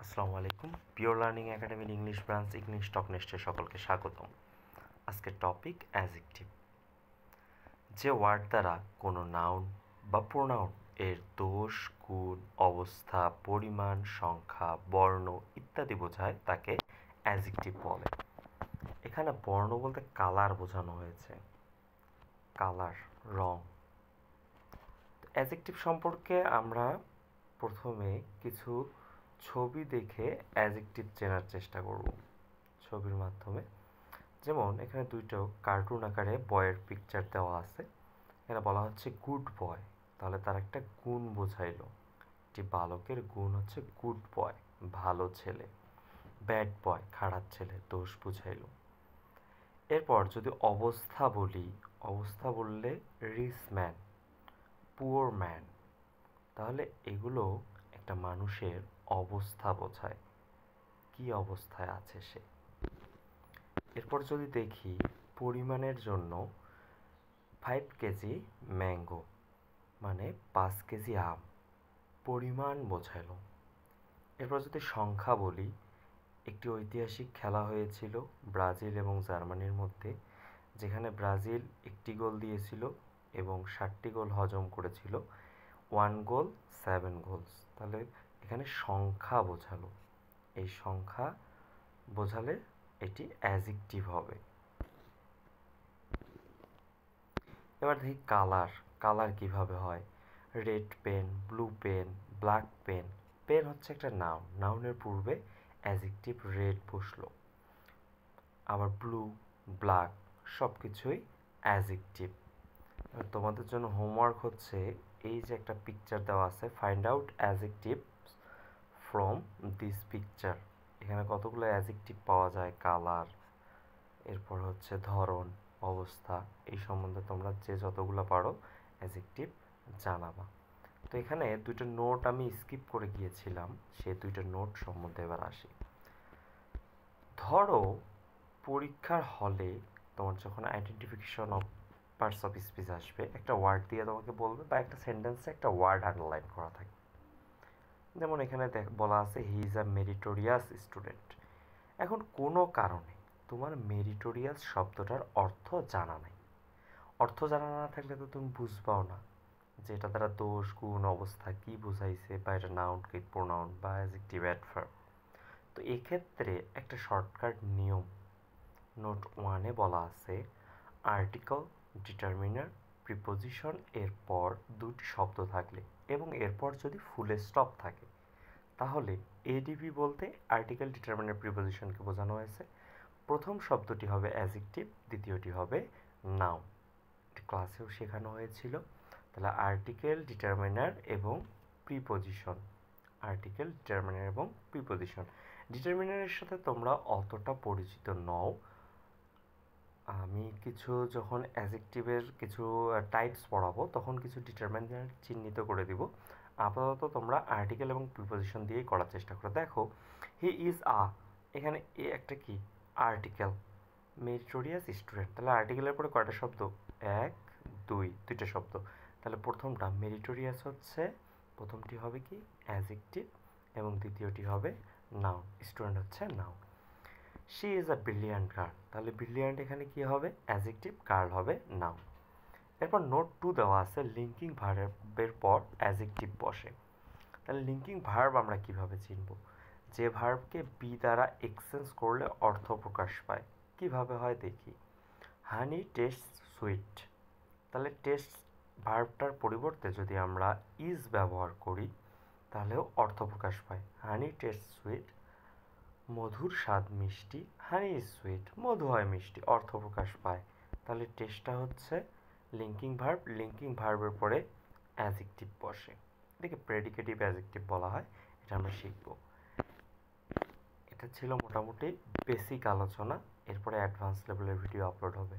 আসসালামু আলাইকুম। Pure learning একাডেমির ইংলিশ ব্রাঞ্চ ইংলিশ টক নেস্টে সকলকে স্বাগতম। আজকের টপিক অ্যাজেক্টিভ। যে ওয়ার্ড দ্বারা কোনো নাউন বা প্রোনাউন এর দোষ, গুণ, অবস্থা, পরিমাণ, সংখ্যা, বর্ণ ইত্যাদি বোঝায় তাকে অ্যাজেক্টিভ বলে। এখানে বর্ণ বলতে কালার বোঝানো হয়েছে, কালার, রং। অ্যাজেক্টিভ সম্পর্কে আমরা প্রথমে কিছু ছবি দেখে অ্যাজেক্টিভ চেনার চেষ্টা করব ছবির মাধ্যমে। যেমন এখানে দুইটো কার্টুন আকারে বয়ের পিকচার দেওয়া আছে। এখানে বলা হচ্ছে গুড বয়, তাহলে তার একটা গুণ বোঝাইলো। একটি বালকের গুণ হচ্ছে গুড বয়, ভালো ছেলে। ব্যাড বয়, খারাপ ছেলে, দোষ বুঝাইলো। এরপর যদি অবস্থা বলি, অবস্থা বললে রিচ ম্যান, পুয়ার ম্যান, তাহলে এগুলো একটা মানুষের অবস্থা বোঝায়, কি অবস্থায় আছে সে। এরপর যদি দেখি পরিমাণের জন্য 5 কেজি ম্যাঙ্গো মানে 5 কেজি আম, পরিমাণ বোঝালো। এরপর যদি সংখ্যা বলি, একটি ঐতিহাসিক খেলা হয়েছিল ব্রাজিল এবং জার্মানির মধ্যে, যেখানে ব্রাজিল 1টি গোল দিয়েছিল এবং 60টি গোল হজম করেছিল। 1 গোল 7 গোলস, তাহলে এখানে সংখ্যা বোঝালো। এই সংখ্যা বোঝালে এটি অ্যাজেক্টিভ হবে। এবার দেখি কালার। কালার কিভাবে হয়? Red pen, blue pen, black pen. Pen হচ্ছে একটা নাউন, নাউনের পূর্বে অ্যাজেক্টিভ রেড বসলো। আবার ব্লু, ব্ল্যাক সব কিছুই অ্যাজেক্টিভ। তোমাদের জন্য হোমওয়ার্ক হচ্ছে এই যে একটা পিকচার দেওয়া আছে, find out adjective from this picture. এখানে কতগুলো অ্যাজেক্টিভ পাওয়া যায়, কালার, এরপর হচ্ছে ধরন, অবস্থা, এই সম্বন্ধে তোমরা যে যতগুলো পারো অ্যাজেক্টিভ জানাবা। তো এখানে দুইটা নোট আমি স্কিপ করে গিয়েছিলাম, সেই দুইটা নোট সম্বন্ধে এবার আসি। ধরো পরীক্ষার হলে তোমার যখন identification of parts of speech আসবে, একটা ওয়ার্ড দিয়ে তোমাকে বলবে বা একটা সেন্টেন্সে একটা ওয়ার্ড আন্ডারলাইন করা থাকে। যেমন এখানে বলা আছে he is a meritorious student. এখন কোনো কারণে তোমার মেরিটোরিয়াস শব্দটার অর্থ জানা নাই। অর্থ জানা না থাকলে তো তুমি বুঝবাও না যে এটা দ্বারা দোষ, গুণ, অবস্থা কি বুঝাইছে, বা এটা নাউন কি প্রোনাউন বা অ্যাডজেক্টিভ অ্যাডভার্ব। তো এক্ষেত্রে একটা শর্টকাট নিয়ম নোট 1-এ বলা আছে, আর্টিকেল, ডিটারমিনার, প্রিপোজিশন এর পর দুটি শব্দ থাকলে এবং এরপর যদি ফুল স্টপ থাকে, তাহলে এডিপি বলতে আর্টিকেল, ডিটারমিনার, প্রিপোজিশনকে বোঝানো হয়েছে। প্রথম শব্দটি হবে অ্যাজেক্টিভ, দ্বিতীয়টি হবে নাউন। এটা ক্লাসেও শেখানো হয়েছিল। তাহলে আর্টিকেল, ডিটারমিনার এবং প্রিপোজিশন। আর্টিকেল, ডিটারমিনার এবং প্রিপোজিশন। ডিটারমিনারের সাথে তোমরা অতটা পরিচিত নও। আমি কিছু যখন অ্যাজেক্টিভের কিছু টাইপস পড়াবো তখন কিছু ডিটারমিনার চিহ্নিত করে দিব। আপাতত তোমরা আর্টিকেল এবং প্রিপোজিশন দিয়েই করার চেষ্টা করো। দেখো হি ইজ আ, এখানে এ একটা কি আর্টিকেল, মেরিটোরিয়াস স্টুডেন্ট। তাহলে আর্টিকেলের পরে কয়টা শব্দ? 1 2, দুইটা শব্দ। তাহলে প্রথমটা মেরিটোরিয়াস হচ্ছে, প্রথমটি হবে কি অ্যাজেক্টিভ এবং দ্বিতীয়টি হবে নাউন। স্টুডেন্ট হচ্ছে noun. She is a brilliant girl, তাহলে ব্রিলিয়ান্ট এখানে কি হবে? অ্যাজেক্টিভ, গার্ল হবে নাউন। এরপর নোট 2 দেওয়া আছে, লিঙ্কিং ভার্বের পর অ্যাজেক্টিভ বসে। তাহলে লিঙ্কিং ভার্ব আমরা কিভাবে চিনব? যে ভার্বকে বি দ্বারা এক্সচেঞ্জ করলে অর্থ প্রকাশ পায়। কিভাবে হয় দেখি। হানি টেস্ট সুইট, তাহলে টেস্ট ভার্বটার পরিবর্তে যদি আমরা ইজ ব্যবহার করি তাহলেও অর্থ প্রকাশ পায়। হানি টেস্ট সুইট, মধুর স্বাদ মিষ্টি, হানি ইজ সুইট, মধু হয় মিষ্টি, অর্থ প্রকাশ পায়। তাহলে টেস্টটা হচ্ছে লিঙ্কিং ভার্ব, লিঙ্কিং ভার্বের পরে অ্যাজেক্টিভ বসে। এটাকে প্রেডিকেটিভ অ্যাজেক্টিভ বলা হয়, এটা আমরা শিখব। এটা ছিল মোটামুটি বেসিক আলোচনা, এরপরে অ্যাডভান্স লেভেলের ভিডিও আপলোড হবে।